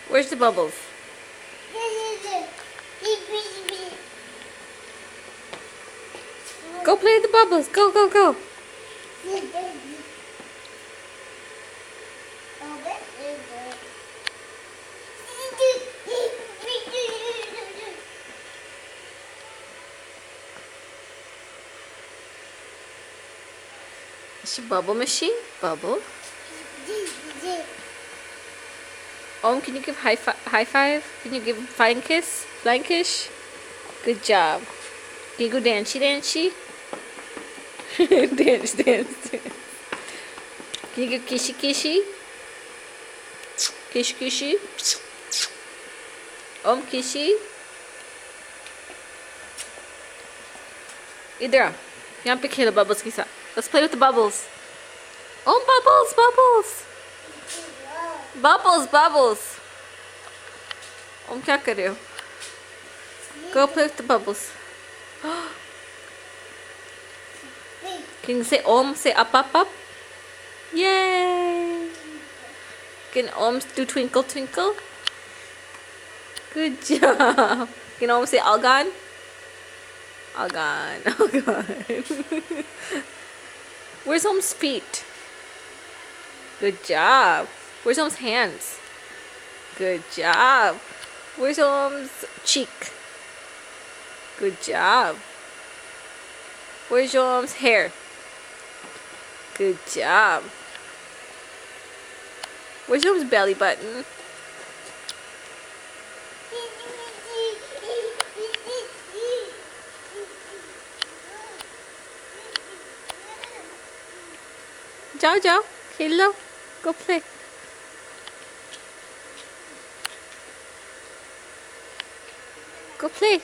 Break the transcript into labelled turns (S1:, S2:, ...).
S1: Where's the bubbles? Go play with the bubbles. Go, go, go. Is your bubble machine? Bubble. Can you give high five? Can you give flying kiss? Flying kiss? Good job. Can you go dancey dancey? Dance, dance, dance. Can you give kissy kissy? Kiss kissy? Kissy? Idra, यहाँ पे खेलो bubbles के साथ. Let's play with the bubbles. Bubbles, bubbles. Bubbles, bubbles. क्या कर रहे हो? Go play with the bubbles. Can you say Om? Say up, up, up. Yay! Can Om do twinkle, twinkle? Good job. Can Om say Algan? Algan, Algan. Where's Om's feet? Good job. Where's Om's hands? Good job. Where's Om's cheek? Good job. Where's Om's hair? Good job. Where's Om's belly button? जाओ जाओ खेल लो. Go play. Go play.